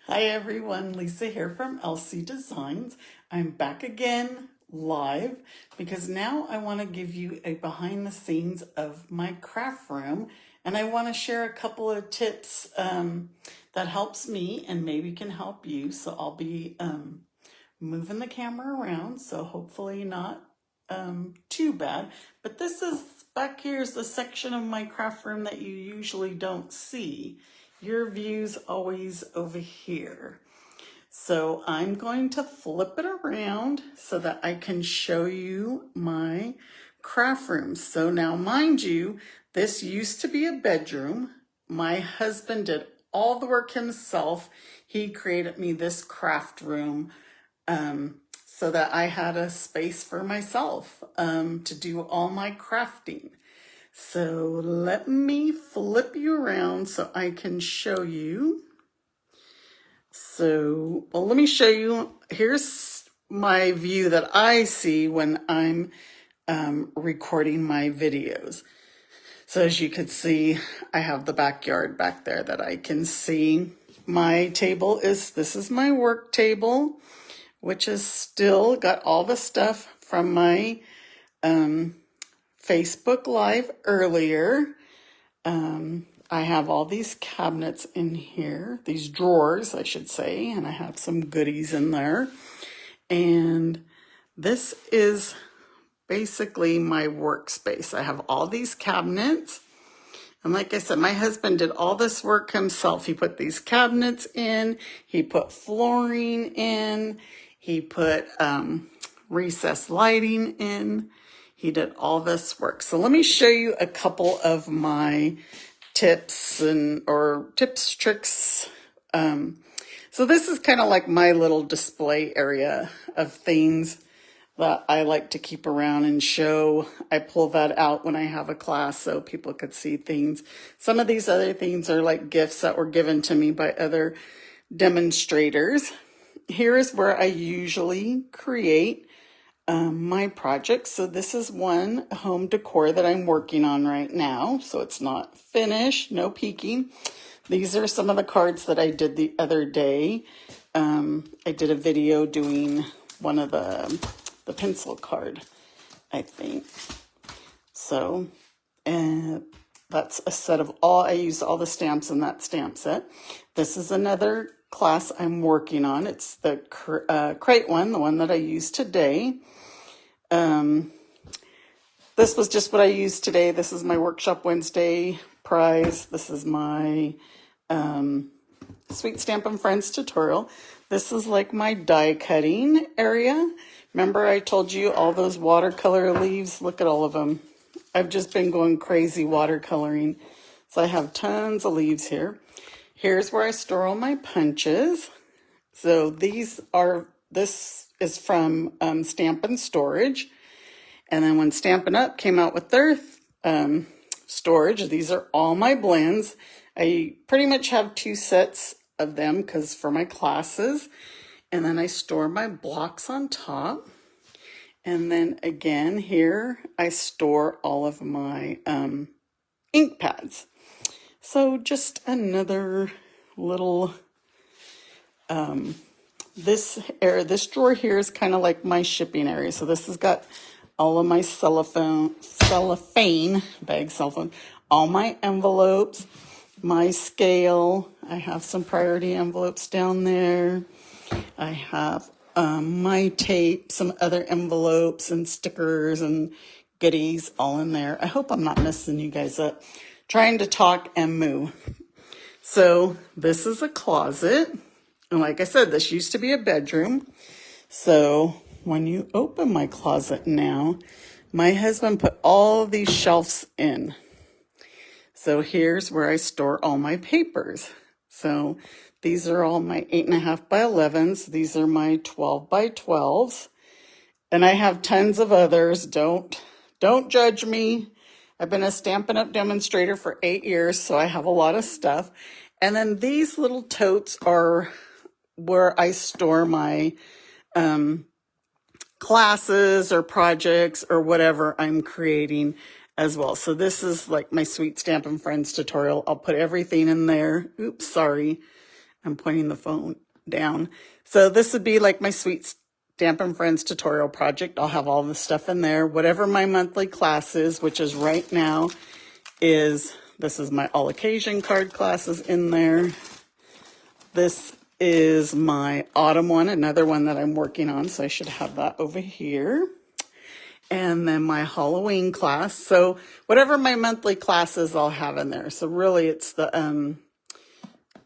Hi everyone, Lisa here from LC Designs. I'm back again live because now I want to give you a behind the scenes of my craft room, and I want to share a couple of tips that helps me and maybe can help you. So I'll be moving the camera around, so hopefully not too bad. But this is, back here is the section of my craft room that you usually don't see. Your view's always over here. So I'm going to flip it around so that I can show you my craft room. So now, mind you, this used to be a bedroom. My husband did all the work himself. He created me this craft room so that I had a space for myself to do all my crafting. So let me flip you around so I can show you. So, well, let me show you. Here's my view that I see when I'm recording my videos. So as you can see, I have the backyard back there that I can see. My table this is my work table, which is still got all the stuff from my Facebook Live earlier. I have all these cabinets in here, these drawers, I should say, and I have some goodies in there. And this is basically my workspace. I have all these cabinets. And like I said, my husband did all this work himself. He put these cabinets in, he put flooring in, he put recessed lighting in. He did all this work. So let me show you a couple of my tips tricks. So this is kind of like my little display area of things that I like to keep around and show. I pull that out when I have a class so people could see things. Some of these other things are like gifts that were given to me by other demonstrators. Here is where I usually create my projects. So this is one home decor that I'm working on right now. So it's not finished, no peeking. These are some of the cards that I did the other day. I did a video doing one of the pencil card, I think. So, and that's a set of I used all the stamps in that stamp set. This is another class I'm working on. It's the crate one, the one that I used today. This was just what I used today. This is my Workshop Wednesday prize. This is my Sweet Stampin' Friends tutorial. This is like my die cutting area. Remember I told you all those watercolor leaves? Look at all of them. I've just been going crazy watercoloring. So I have tons of leaves here. Here's where I store all my punches. So this is from Stampin' Storage. And then when Stampin' Up! Came out with their storage, these are all my blends. I pretty much have 2 sets of them because for my classes. And then I store my blocks on top. And then again here, I store all of my ink pads. So just another little, this drawer here is kind of like my shipping area. So this has got all of my cellophane bag, all my envelopes, my scale. I have some priority envelopes down there. I have my tape, some other envelopes and stickers and goodies all in there. I hope I'm not messing you guys up. Trying to talk and move. So this is a closet. And like I said, this used to be a bedroom. So when you open my closet now, my husband put all these shelves in. So here's where I store all my papers. So these are all my 8.5 by 11s. These are my 12 by 12s. And I have tons of others. Don't judge me. I've been a Stampin' Up! Demonstrator for 8 years, so I have a lot of stuff. And then these little totes are where I store my classes or projects or whatever I'm creating as well. So this is like my Sweet Stampin' Friends tutorial. I'll put everything in there. Oops, sorry. I'm pointing the phone down. So this would be like my Sweet Stampin' Friends tutorial project. I'll have all the stuff in there. Whatever my monthly class is, which is right now, this is my all occasion card classes in there. This is my autumn one, another one that I'm working on, so I should have that over here. And then my Halloween class. So whatever my monthly class is, I'll have in there. So really it's the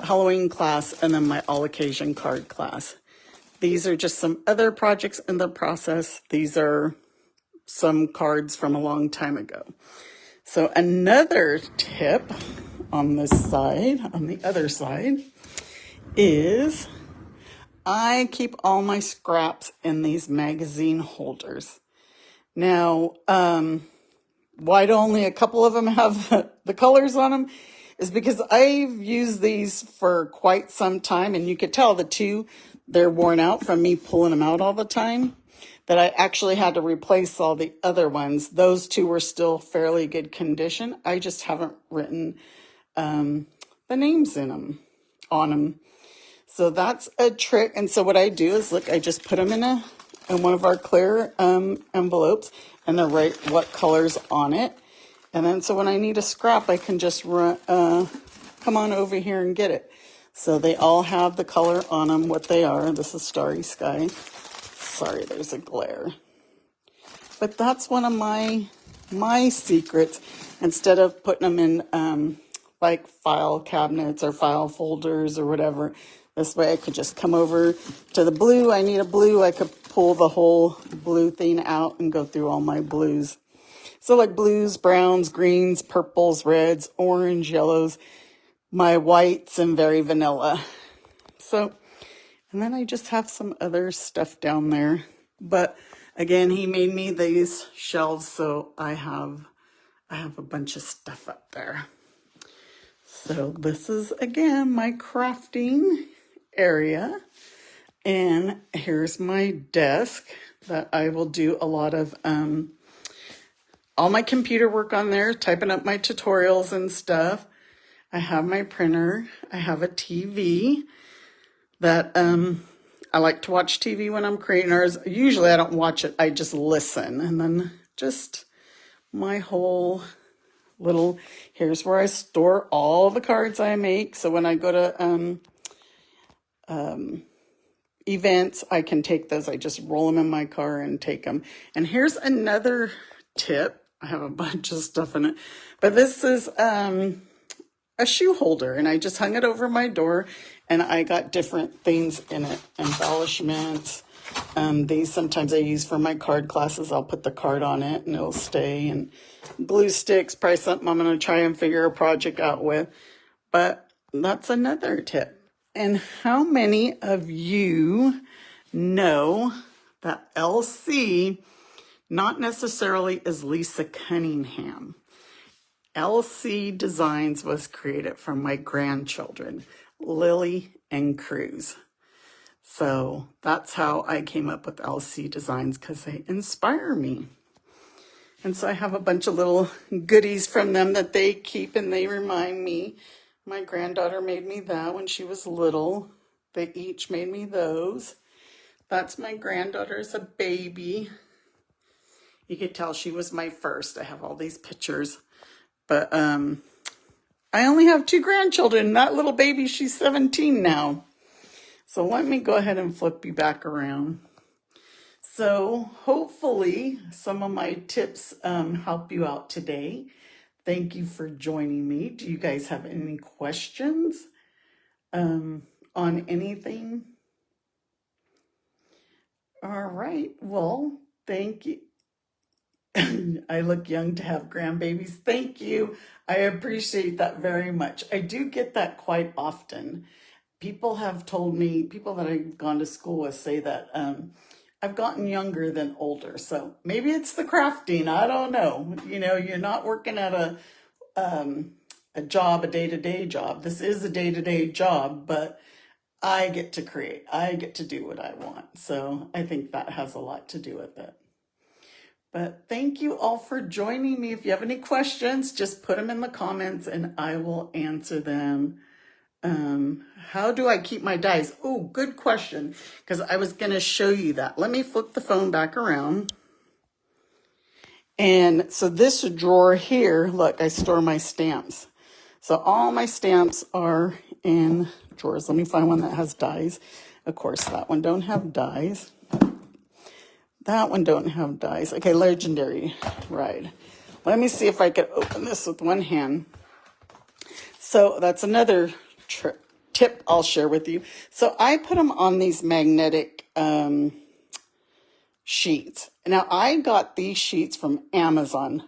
Halloween class and then my all occasion card class. These are just some other projects in the process. These are some cards from a long time ago. So another tip on this side, on the other side, is I keep all my scraps in these magazine holders. Now, why do only a couple of them have the colors on them is because I've used these for quite some time, and you could tell they're worn out from me pulling them out all the time, that I actually had to replace all the other ones. Those two were still fairly good condition. I just haven't written the names on them. So that's a trick. And so what I do is, look, I just put them in one of our clear envelopes, and I write what color's on it. And then so when I need a scrap, I can just come on over here and get it. So they all have the color on them, what they are. This is Starry Sky. Sorry, there's a glare. But that's one of my secrets. Instead of putting them in like file cabinets or file folders or whatever, this way I could just come over to the blue. I need a blue. I could pull the whole blue thing out and go through all my blues. So like blues, browns, greens, purples, reds, orange, yellows, my whites, and very vanilla. So, and then I just have some other stuff down there. But again, he made me these shelves, so I have a bunch of stuff up there. So this is, again, my crafting area. And here's my desk that I will do a lot of all my computer work on there, typing up my tutorials and stuff. I have my printer. I have a TV that I like to watch TV when I'm creating ours. Usually I don't watch it. I just listen. And then just my whole little, here's where I store all the cards I make. So when I go to events, I can take those. I just roll them in my car and take them. And here's another tip. I have a bunch of stuff in it, but this is a shoe holder, and I just hung it over my door, and I got different things in it, embellishments. These sometimes I use for my card classes. I'll put the card on it and it'll stay, and glue sticks, probably something I'm going to try and figure a project out with. But that's another tip. And how many of you know that LC not necessarily is Lisa Cunningham? LC Designs was created from my grandchildren, Lily and Cruz. So that's how I came up with LC Designs, because they inspire me. And so I have a bunch of little goodies from them that they keep, and they remind me. My granddaughter made me that when she was little. They each made me those. That's my granddaughter as a baby. You could tell she was my first. I have all these pictures. But I only have 2 grandchildren. That little baby, she's 17 now. So let me go ahead and flip you back around. So hopefully some of my tips help you out today. Thank you for joining me. Do you guys have any questions on anything? All right. Well, thank you. I look young to have grandbabies. Thank you. I appreciate that very much. I do get that quite often. People have told me, people that I've gone to school with say that I've gotten younger than older. So maybe it's the crafting. I don't know. You know, you're not working at a job, a day-to-day job. This is a day-to-day job, but I get to create. I get to do what I want. So I think that has a lot to do with it. But thank you all for joining me. If you have any questions, just put them in the comments and I will answer them. How do I keep my dies? Oh, good question, because I was going to show you that. Let me flip the phone back around. And so this drawer here, look, I store my stamps. So all my stamps are in drawers. Let me find one that has dies. Of course, that one don't have dies. That one don't have dies. Okay, legendary ride. Let me see if I could open this with one hand. So that's another tip I'll share with you. So I put them on these magnetic sheets. Now I got these sheets from Amazon.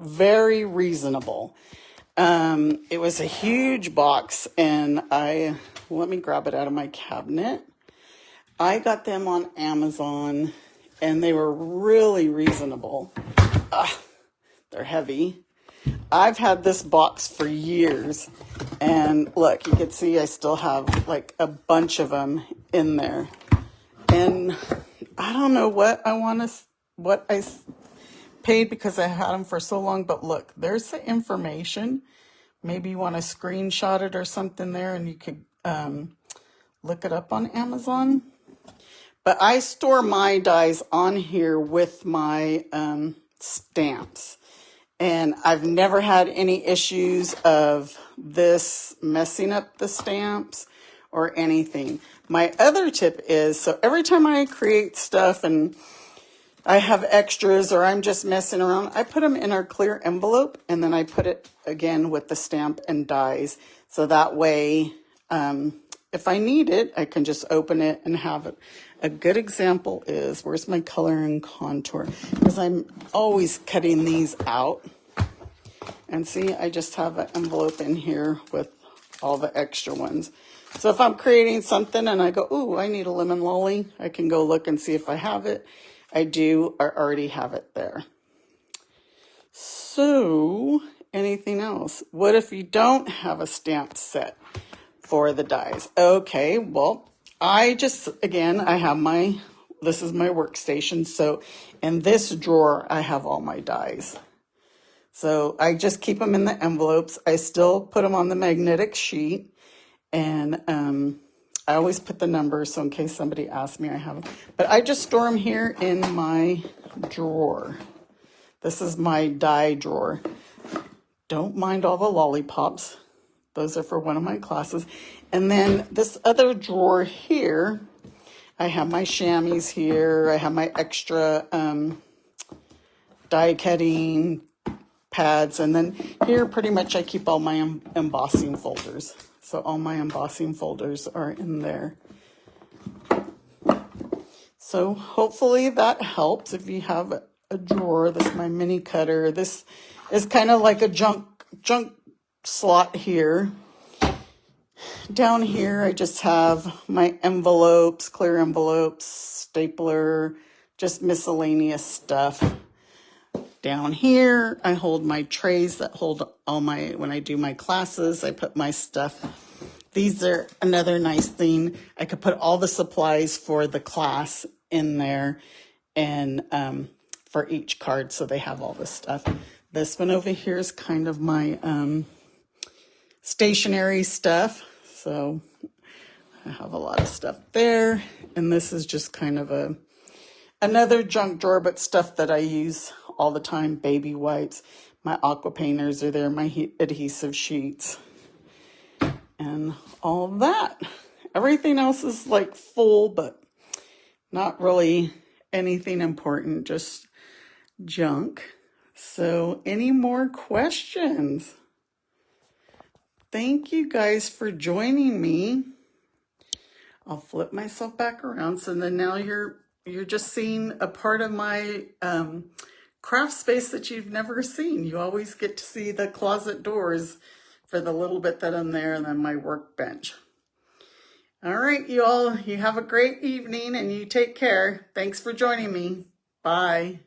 Very reasonable. It was a huge box, and let me grab it out of my cabinet. I got them on Amazon, and they were really reasonable. They're heavy. I've had this box for years, and look, you can see I still have like a bunch of them in there. And I don't know what I paid because I had them for so long, but look, there's the information. Maybe you want to screenshot it or something there, and you could look it up on Amazon. But I store my dies on here with my stamps. And I've never had any issues of this messing up the stamps or anything. My other tip is, so every time I create stuff and I have extras or I'm just messing around, I put them in our clear envelope, and then I put it again with the stamp and dies. So that way, if I need it, I can just open it and have it. A good example is, where's my color and contour? Because I'm always cutting these out. And see, I just have an envelope in here with all the extra ones. So if I'm creating something and I go, ooh, I need a lemon lolly, I can go look and see if I have it. I do, or already have it there. So, anything else? What if you don't have a stamp set for the dies? Okay, well, again, I have this is my workstation. So in this drawer, I have all my dies. So I just keep them in the envelopes. I still put them on the magnetic sheet, and I always put the numbers, so in case somebody asks me, I have them. But I just store them here in my drawer. This is my die drawer. Don't mind all the lollipops. Those are for one of my classes. And then this other drawer here, I have my chamois here. I have my extra die cutting pads. And then here, pretty much, I keep all my embossing folders. So all my embossing folders are in there. So hopefully that helps if you have a drawer. This is my mini cutter. This is kind of like a junk slot here. Down here, I just have my envelopes, clear envelopes, stapler, just miscellaneous stuff. Down here, I hold my trays that hold all when I do my classes, I put my stuff. These are another nice thing. I could put all the supplies for the class in there, and for each card, so they have all this stuff. This one over here is kind of my stationery stuff. So I have a lot of stuff there. And this is just kind of another junk drawer, but stuff that I use all the time. Baby wipes, my aqua painters are there, my adhesive sheets, and all that. Everything else is like full, but not really anything important, just junk. So any more questions? Thank you guys for joining me. I'll flip myself back around. So then now you're just seeing a part of my craft space that you've never seen. You always get to see the closet doors for the little bit that I'm there, and then my workbench. All right, you all, you have a great evening and you take care. Thanks for joining me. Bye.